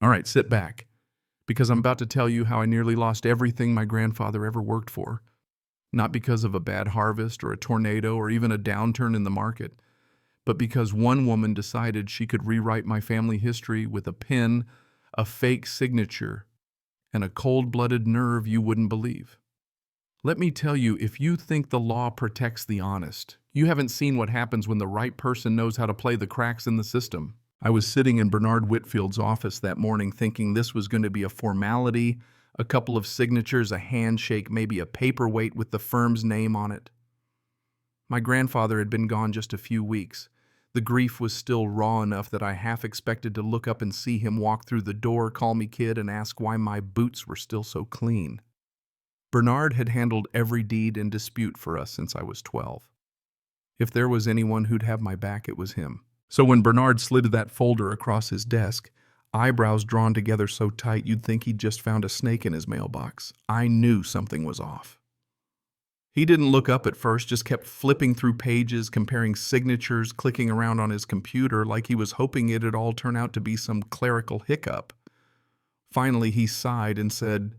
All right, sit back, because I'm about to tell you how I nearly lost everything my grandfather ever worked for. Not because of a bad harvest or a tornado or even a downturn in the market, but because one woman decided she could rewrite my family history with a pen, a fake signature, and a cold-blooded nerve you wouldn't believe. Let me tell you, if you think the law protects the honest, you haven't seen what happens when the right person knows how to play the cracks in the system. I was sitting in Bernard Whitfield's office that morning thinking this was going to be a formality, a couple of signatures, a handshake, maybe a paperweight with the firm's name on it. My grandfather had been gone just a few weeks. The grief was still raw enough that I half expected to look up and see him walk through the door, call me kid, and ask why my boots were still so clean. Bernard had handled every deed and dispute for us since I was 12. If there was anyone who'd have my back, it was him. So when Bernard slid that folder across his desk, eyebrows drawn together so tight you'd think he'd just found a snake in his mailbox, I knew something was off. He didn't look up at first, just kept flipping through pages, comparing signatures, clicking around on his computer like he was hoping it'd all turn out to be some clerical hiccup. Finally, he sighed and said,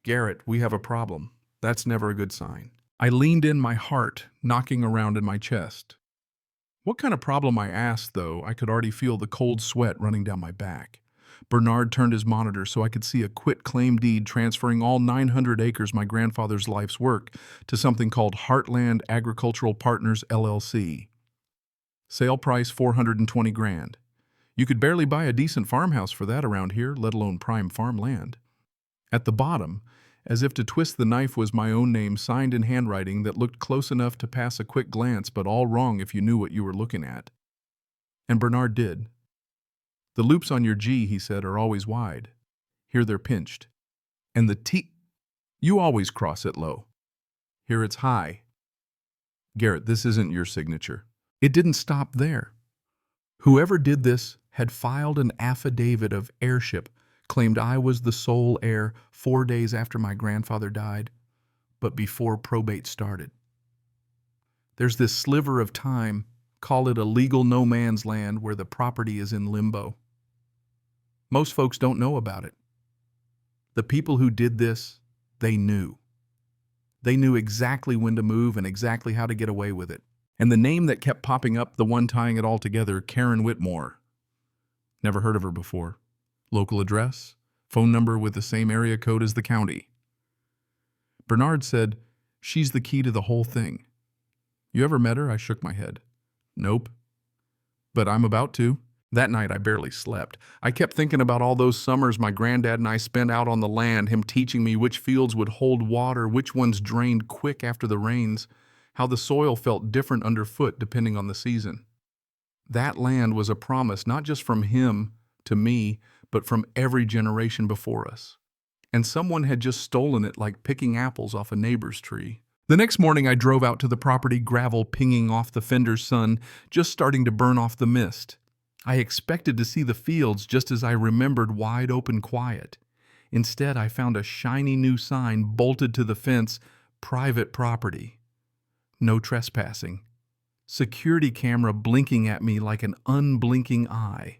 "Garrett, we have a problem. That's never a good sign." I leaned in, my heart knocking around in my chest. What kind of problem, I asked, though I could already feel the cold sweat running down my back. Bernard turned his monitor so I could see a quit-claim deed transferring all 900 acres, my grandfather's life's work, to something called Heartland Agricultural Partners, LLC. Sale price $420 grand. You could barely buy a decent farmhouse for that around here, let alone prime farmland. At the bottom, as if to twist the knife, was my own name signed in handwriting that looked close enough to pass a quick glance, but all wrong if you knew what you were looking at. And Bernard did. "The loops on your G," he said, "are always wide. Here they're pinched. And the T, you always cross it low. Here it's high. Garrett, this isn't your signature." It didn't stop there. Whoever did this had filed an affidavit of heirship, claimed I was the sole heir 4 days after my grandfather died, but before probate started. There's this sliver of time, call it a legal no man's land, where the property is in limbo. Most folks don't know about it. The people who did this, they knew. They knew exactly when to move and exactly how to get away with it. And the name that kept popping up, the one tying it all together, Karen Whitmore. Never heard of her before. Local address, phone number with the same area code as the county. Bernard said, "She's the key to the whole thing." "You ever met her?" I shook my head. "Nope. But I'm about to." That night I barely slept. I kept thinking about all those summers my granddad and I spent out on the land, him teaching me which fields would hold water, which ones drained quick after the rains, how the soil felt different underfoot depending on the season. That land was a promise not just from him to me, but from every generation before us. And someone had just stolen it like picking apples off a neighbor's tree. The next morning I drove out to the property, gravel pinging off the fender's sun, just starting to burn off the mist. I expected to see the fields just as I remembered, wide open, quiet. Instead, I found a shiny new sign bolted to the fence, "Private property. No trespassing." Security camera blinking at me like an unblinking eye.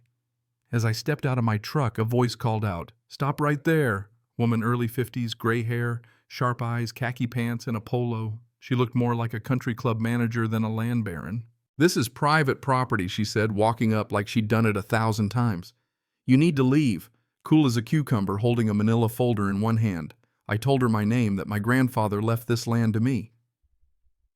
As I stepped out of my truck, a voice called out, "Stop right there." Woman, early 50s, gray hair, sharp eyes, khaki pants, and a polo. She looked more like a country club manager than a land baron. "This is private property," she said, walking up like she'd done it 1,000 times. "You need to leave." Cool as a cucumber, holding a manila folder in one hand. I told her my name, that my grandfather left this land to me.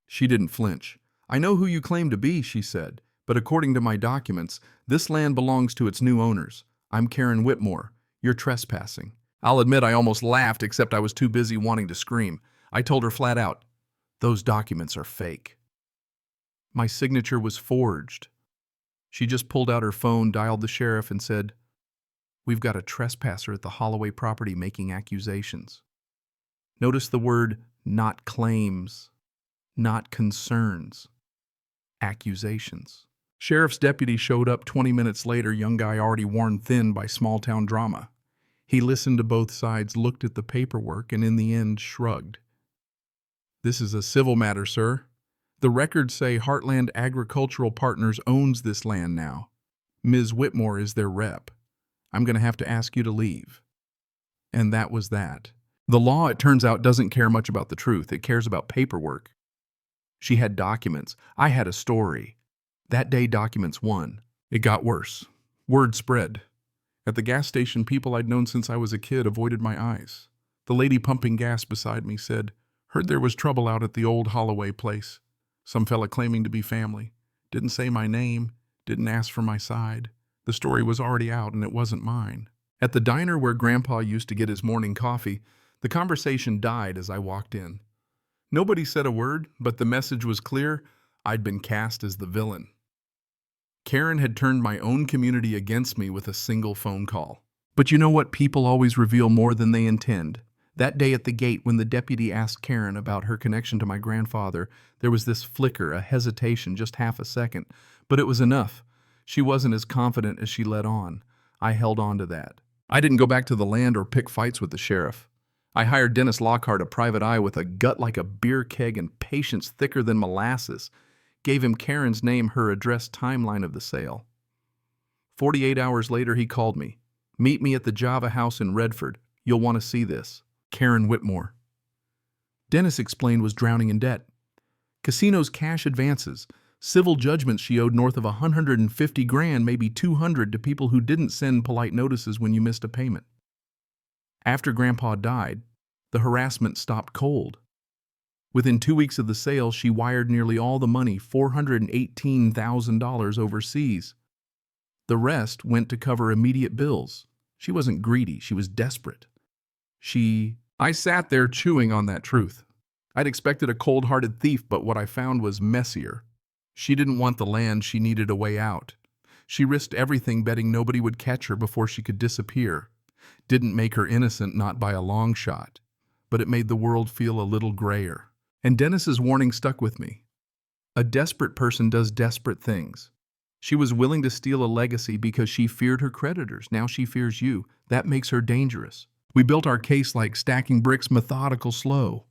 She didn't flinch. "I know who you claim to be," she said, "but according to my documents, this land belongs to its new owners. I'm Karen Whitmore. You're trespassing." I'll admit I almost laughed, except I was too busy wanting to scream. I told her flat out, "Those documents are fake." My signature was forged. She just pulled out her phone, dialed the sheriff, and said, "We've got a trespasser at the Holloway property making accusations." Notice the word not claims, not concerns, accusations. Sheriff's deputy showed up 20 minutes later, young guy already worn thin by small-town drama. He listened to both sides, looked at the paperwork, and in the end shrugged. "This is a civil matter, sir. The records say Heartland Agricultural Partners owns this land now. Ms. Whitmore is their rep. I'm going to have to ask you to leave. And that was that. The law, it turns out, doesn't care much about the truth. It cares about paperwork. She had documents. I had a story. That day, documents won. It got worse. Word spread. At the gas station, people I'd known since I was a kid avoided my eyes. The lady pumping gas beside me said, "Heard there was trouble out at the old Holloway place. Some fella claiming to be family. Didn't say my name, didn't ask for my side. The story was already out and it wasn't mine." At the diner where Grandpa used to get his morning coffee, the conversation died as I walked in. Nobody said a word, but the message was clear. I'd been cast as the villain. Karen had turned my own community against me with a single phone call. But you know what? People always reveal more than they intend. That day at the gate, when the deputy asked Karen about her connection to my grandfather, there was this flicker, a hesitation, just half a second. But it was enough. She wasn't as confident as she let on. I held on to that. I didn't go back to the land or pick fights with the sheriff. I hired Dennis Lockhart, a private eye with a gut like a beer keg and patience thicker than molasses. Gave him Karen's name, her address, timeline of the sale. 48 hours later, he called me. "Meet me at the Java House in Redford. You'll want to see this. Karen Whitmore." Dennis explained was drowning in debt. Casino's cash advances, civil judgments she owed north of 150 grand, maybe 200 to people who didn't send polite notices when you missed a payment. After Grandpa died, the harassment stopped cold. Within 2 weeks of the sale, she wired nearly all the money, $418,000 overseas. The rest went to cover immediate bills. She wasn't greedy, she was desperate. I sat there chewing on that truth. I'd expected a cold-hearted thief, but what I found was messier. She didn't want the land, she needed a way out. She risked everything betting nobody would catch her before she could disappear. Didn't make her innocent, not by a long shot, but it made the world feel a little grayer. And Dennis's warning stuck with me. A desperate person does desperate things. She was willing to steal a legacy because she feared her creditors. Now she fears you. That makes her dangerous. We built our case like stacking bricks, methodical, slow.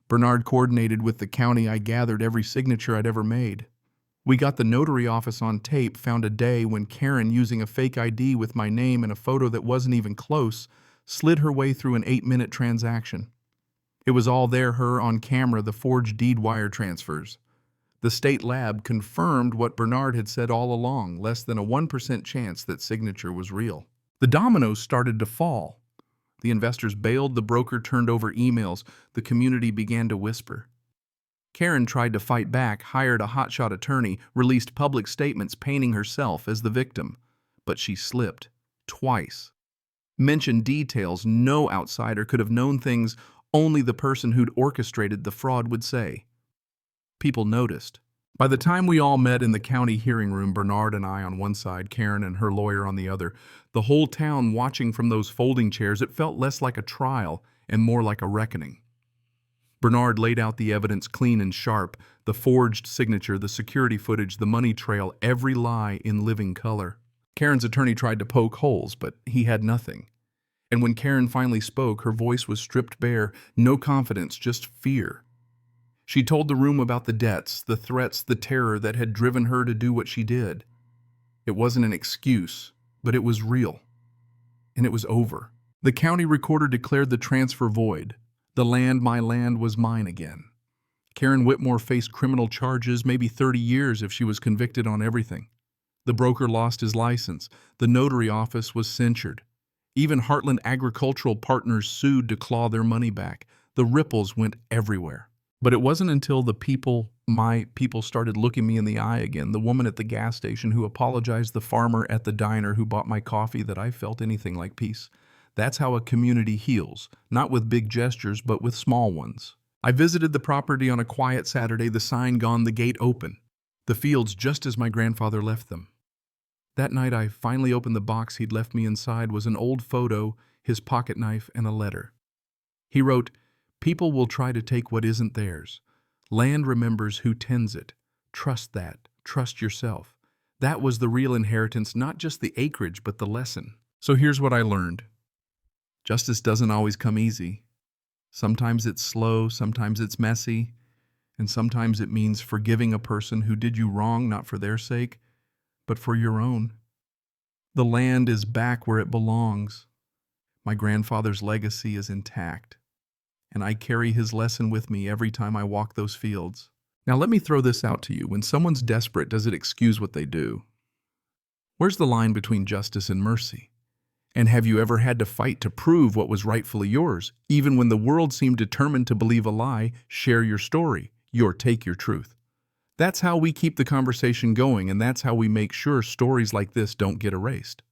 Bernard coordinated with the county. I gathered every signature I'd ever made. We got the notary office on tape, found a day when Karen, using a fake ID with my name and a photo that wasn't even close, slid her way through an 8-minute transaction. It was all there, her on camera, the forged deed wire transfers. The state lab confirmed what Bernard had said all along, less than a 1% chance that signature was real. The dominoes started to fall. The investors bailed, the broker turned over emails, the community began to whisper. Karen tried to fight back, hired a hotshot attorney, released public statements painting herself as the victim. But she slipped, twice. Mentioned details no outsider could have known, things only the person who'd orchestrated the fraud would say. People noticed. By the time we all met in the county hearing room, Bernard and I on one side, Karen and her lawyer on the other, the whole town watching from those folding chairs, it felt less like a trial and more like a reckoning. Bernard laid out the evidence clean and sharp, the forged signature, the security footage, the money trail, every lie in living color. Karen's attorney tried to poke holes, but he had nothing. And when Karen finally spoke, her voice was stripped bare, no confidence, just fear. She told the room about the debts, the threats, the terror that had driven her to do what she did. It wasn't an excuse, but it was real. And it was over. The county recorder declared the transfer void. The land, my land, was mine again. Karen Whitmore faced criminal charges, maybe 30 years if she was convicted on everything. The broker lost his license. The notary office was censured. Even Heartland Agricultural Partners sued to claw their money back. The ripples went everywhere. But it wasn't until my people started looking me in the eye again, the woman at the gas station who apologized, the farmer at the diner who bought my coffee, that I felt anything like peace. That's how a community heals, not with big gestures, but with small ones. I visited the property on a quiet Saturday, the sign gone, the gate open. The fields just as my grandfather left them. That night I finally opened the box he'd left me inside. Was an old photo, his pocket knife, and a letter. He wrote, "People will try to take what isn't theirs. Land remembers who tends it. Trust that. Trust yourself." That was the real inheritance, not just the acreage, but the lesson. So here's what I learned. Justice doesn't always come easy. Sometimes it's slow, sometimes it's messy, and sometimes it means forgiving a person who did you wrong, not for their sake, but for your own. The land is back where it belongs. My grandfather's legacy is intact, and I carry his lesson with me every time I walk those fields. Now let me throw this out to you. When someone's desperate, does it excuse what they do? Where's the line between justice and mercy? And have you ever had to fight to prove what was rightfully yours? Even when the world seemed determined to believe a lie, share your story, take your truth. That's how we keep the conversation going, and that's how we make sure stories like this don't get erased.